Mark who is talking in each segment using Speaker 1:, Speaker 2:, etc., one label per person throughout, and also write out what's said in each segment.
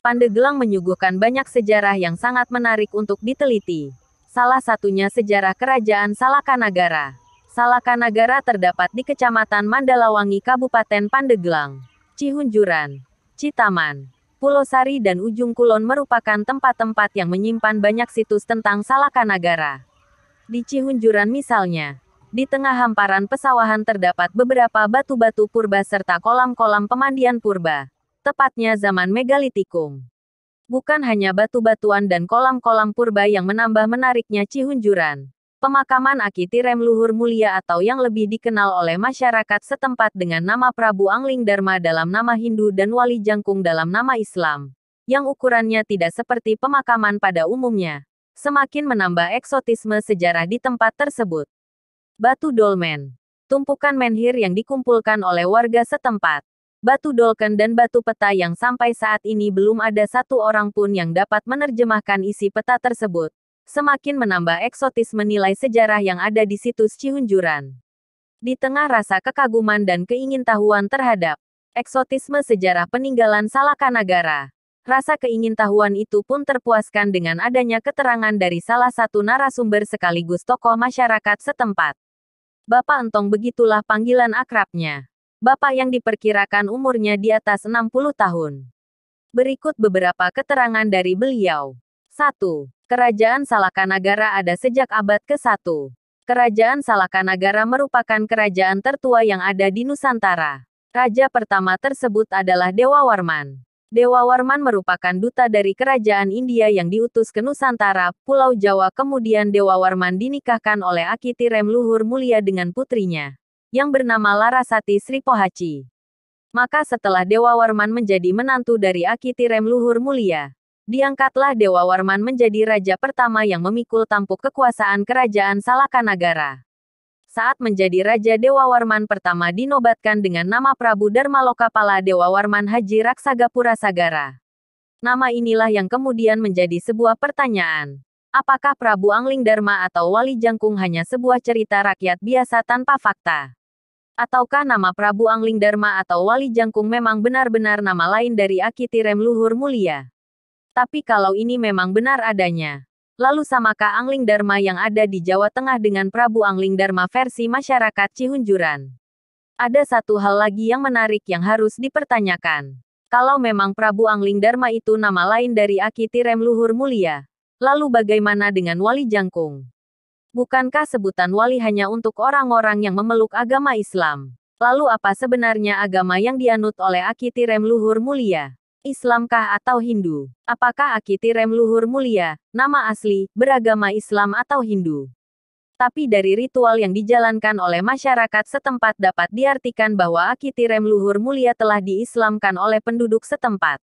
Speaker 1: Pandeglang menyuguhkan banyak sejarah yang sangat menarik untuk diteliti. Salah satunya sejarah Kerajaan Salakanagara. Salakanagara terdapat di Kecamatan Mandalawangi, Kabupaten Pandeglang, Cihunjuran, Citaman, Pulau Sari dan Ujung Kulon merupakan tempat-tempat yang menyimpan banyak situs tentang Salakanagara. Di Cihunjuran misalnya, di tengah hamparan pesawahan terdapat beberapa batu-batu purba serta kolam-kolam pemandian purba, tepatnya zaman Megalitikum. Bukan hanya batu-batuan dan kolam-kolam purba yang menambah menariknya Cihunjuran. Pemakaman Aki Tirem Luhur Mulia atau yang lebih dikenal oleh masyarakat setempat dengan nama Prabu Angling Darma dalam nama Hindu dan Wali Jangkung dalam nama Islam, yang ukurannya tidak seperti pemakaman pada umumnya, semakin menambah eksotisme sejarah di tempat tersebut. Batu dolmen. Tumpukan menhir yang dikumpulkan oleh warga setempat. Batu dolken dan batu peta yang sampai saat ini belum ada satu orang pun yang dapat menerjemahkan isi peta tersebut. Semakin menambah eksotisme nilai sejarah yang ada di situs Cihunjuran. Di tengah rasa kekaguman dan keingintahuan terhadap eksotisme sejarah peninggalan Salakanagara, rasa keingintahuan itu pun terpuaskan dengan adanya keterangan dari salah satu narasumber sekaligus tokoh masyarakat setempat. Bapak Entong, begitulah panggilan akrabnya. Bapak yang diperkirakan umurnya di atas 60 tahun. Berikut beberapa keterangan dari beliau. 1. Kerajaan Salakanagara ada sejak abad ke-1. Kerajaan Salakanagara merupakan kerajaan tertua yang ada di Nusantara. Raja pertama tersebut adalah Dewa Warman. Dewa Warman merupakan duta dari kerajaan India yang diutus ke Nusantara, Pulau Jawa. Kemudian Dewa Warman dinikahkan oleh Aki Tirem Luhur Mulia dengan putrinya, yang bernama Larasati Sri Pohaci. Maka setelah Dewa Warman menjadi menantu dari Aki Tirem Luhur Mulia, diangkatlah Dewa Warman menjadi raja pertama yang memikul tampuk kekuasaan kerajaan Salakanagara. Saat menjadi raja, Dewa Warman pertama dinobatkan dengan nama Prabu Darmalokapala Dewa Warman Haji Raksagapura Sagara. Nama inilah yang kemudian menjadi sebuah pertanyaan. Apakah Prabu Angling Darma atau Wali Jangkung hanya sebuah cerita rakyat biasa tanpa fakta? Ataukah nama Prabu Angling Darma atau Wali Jangkung memang benar-benar nama lain dari Aki Tirem Luhur Mulia? Tapi kalau ini memang benar adanya, lalu samakah Angling Darma yang ada di Jawa Tengah dengan Prabu Angling Darma versi masyarakat Cihunjuran? Ada satu hal lagi yang menarik yang harus dipertanyakan. Kalau memang Prabu Angling Darma itu nama lain dari Aki Tirem Luhur Mulia, lalu bagaimana dengan Wali Jangkung? Bukankah sebutan wali hanya untuk orang-orang yang memeluk agama Islam? Lalu apa sebenarnya agama yang dianut oleh Aki Tirem Luhur Mulia? Islamkah atau Hindu? Apakah Aki Tirem Luhur Mulia, nama asli, beragama Islam atau Hindu? Tapi dari ritual yang dijalankan oleh masyarakat setempat dapat diartikan bahwa Aki Tirem Luhur Mulia telah diislamkan oleh penduduk setempat.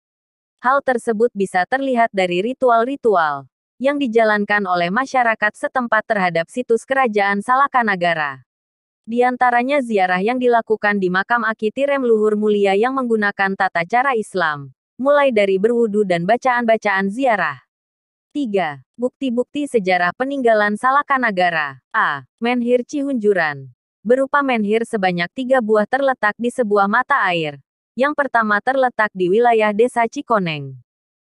Speaker 1: Hal tersebut bisa terlihat dari ritual-ritual yang dijalankan oleh masyarakat setempat terhadap situs kerajaan Salakanagara. Di antaranya ziarah yang dilakukan di makam Aki Tirem Luhur Mulia yang menggunakan tata cara Islam, mulai dari berwudu dan bacaan-bacaan ziarah. 3. Bukti-bukti sejarah peninggalan Salakanagara. A. Menhir Cihunjuran. Berupa menhir sebanyak 3 buah terletak di sebuah mata air. Yang pertama terletak di wilayah Desa Cikoneng.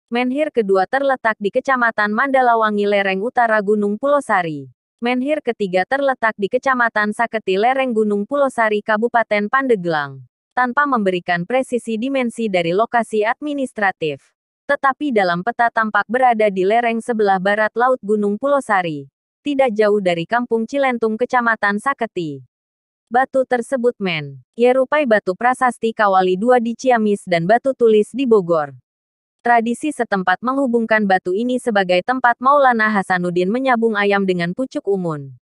Speaker 1: Menhir kedua terletak di Kecamatan Mandalawangi lereng utara Gunung Pulosari. Menhir ketiga terletak di Kecamatan Saketi lereng Gunung Pulosari Kabupaten Pandeglang. Tanpa memberikan presisi dimensi dari lokasi administratif. Tetapi dalam peta tampak berada di lereng sebelah barat Laut Gunung Pulosari. Tidak jauh dari Kampung Cilentung Kecamatan Saketi. Batu tersebut yerupai batu prasasti Kawali II di Ciamis dan batu tulis di Bogor. Tradisi setempat menghubungkan batu ini sebagai tempat Maulana Hasanuddin menyabung ayam dengan pucuk umun.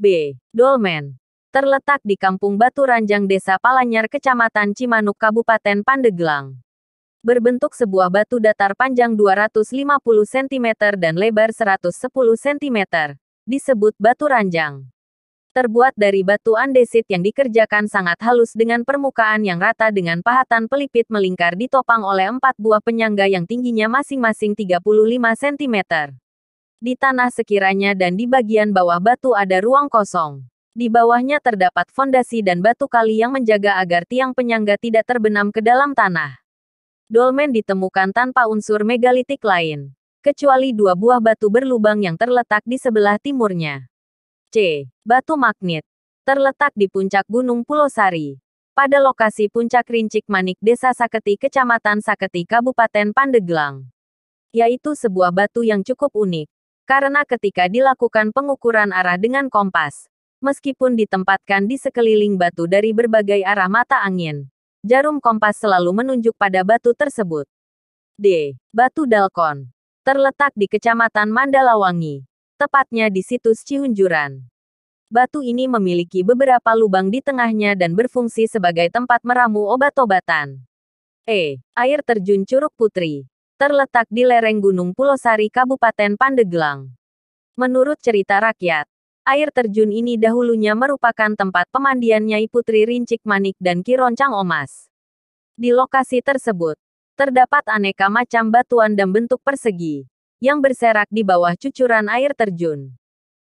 Speaker 1: B. Dolmen. Terletak di Kampung Batu Ranjang Desa Palanyar Kecamatan Cimanuk Kabupaten Pandeglang. Berbentuk sebuah batu datar panjang 250 cm dan lebar 110 cm. Disebut batu ranjang. Terbuat dari batu andesit yang dikerjakan sangat halus dengan permukaan yang rata dengan pahatan pelipit melingkar ditopang oleh 4 buah penyangga yang tingginya masing-masing 35 cm. Di tanah sekiranya dan di bagian bawah batu ada ruang kosong. Di bawahnya terdapat fondasi dan batu kali yang menjaga agar tiang penyangga tidak terbenam ke dalam tanah. Dolmen ditemukan tanpa unsur megalitik lain, kecuali 2 buah batu berlubang yang terletak di sebelah timurnya. C. Batu magnit. Terletak di puncak Gunung Pulau Sari. Pada lokasi Puncak Rincik Manik Desa Saketi Kecamatan Saketi Kabupaten Pandeglang. Yaitu sebuah batu yang cukup unik. Karena ketika dilakukan pengukuran arah dengan kompas, meskipun ditempatkan di sekeliling batu dari berbagai arah mata angin, jarum kompas selalu menunjuk pada batu tersebut. D. Batu Dalkon. Terletak di Kecamatan Mandalawangi. Tepatnya di situs Cihunjuran. Batu ini memiliki beberapa lubang di tengahnya dan berfungsi sebagai tempat meramu obat-obatan. E. Air terjun Curug Putri. Terletak di lereng Gunung Pulau Sari Kabupaten Pandeglang. Menurut cerita rakyat, air terjun ini dahulunya merupakan tempat pemandian Nyai Putri Rincik Manik dan Ki Roncang Omas. Di lokasi tersebut, terdapat aneka macam batuan dan bentuk persegi, yang berserak di bawah cucuran air terjun.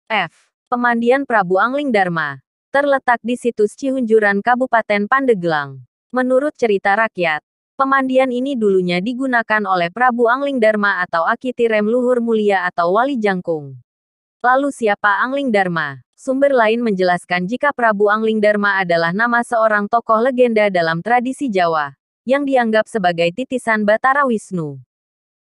Speaker 1: F. Pemandian Prabu Angling Dharma. Terletak di situs Cihunjuran Kabupaten Pandeglang. Menurut cerita rakyat, pemandian ini dulunya digunakan oleh Prabu Angling Dharma atau Aki Tirem Luhur Mulia atau Wali Jangkung. Lalu siapa Angling Dharma? Sumber lain menjelaskan jika Prabu Angling Dharma adalah nama seorang tokoh legenda dalam tradisi Jawa, yang dianggap sebagai titisan Batara Wisnu.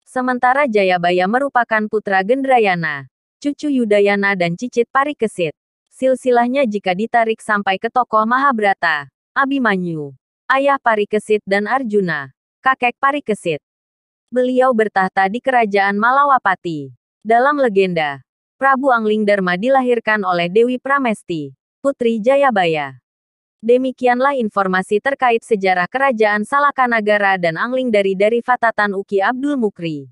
Speaker 1: Sementara Jayabaya merupakan putra Gendrayana, cucu Yudayana dan cicit Parikesit. Silsilahnya jika ditarik sampai ke tokoh Mahabharata, Abimanyu, ayah Parikesit dan Arjuna, kakek Parikesit. Beliau bertahta di kerajaan Malawapati. Dalam legenda, Prabu Angling Dharma dilahirkan oleh Dewi Pramesti, putri Jayabaya. Demikianlah informasi terkait sejarah kerajaan Salakanagara dan Angling dari Fatatan Uki Abdul Mukri.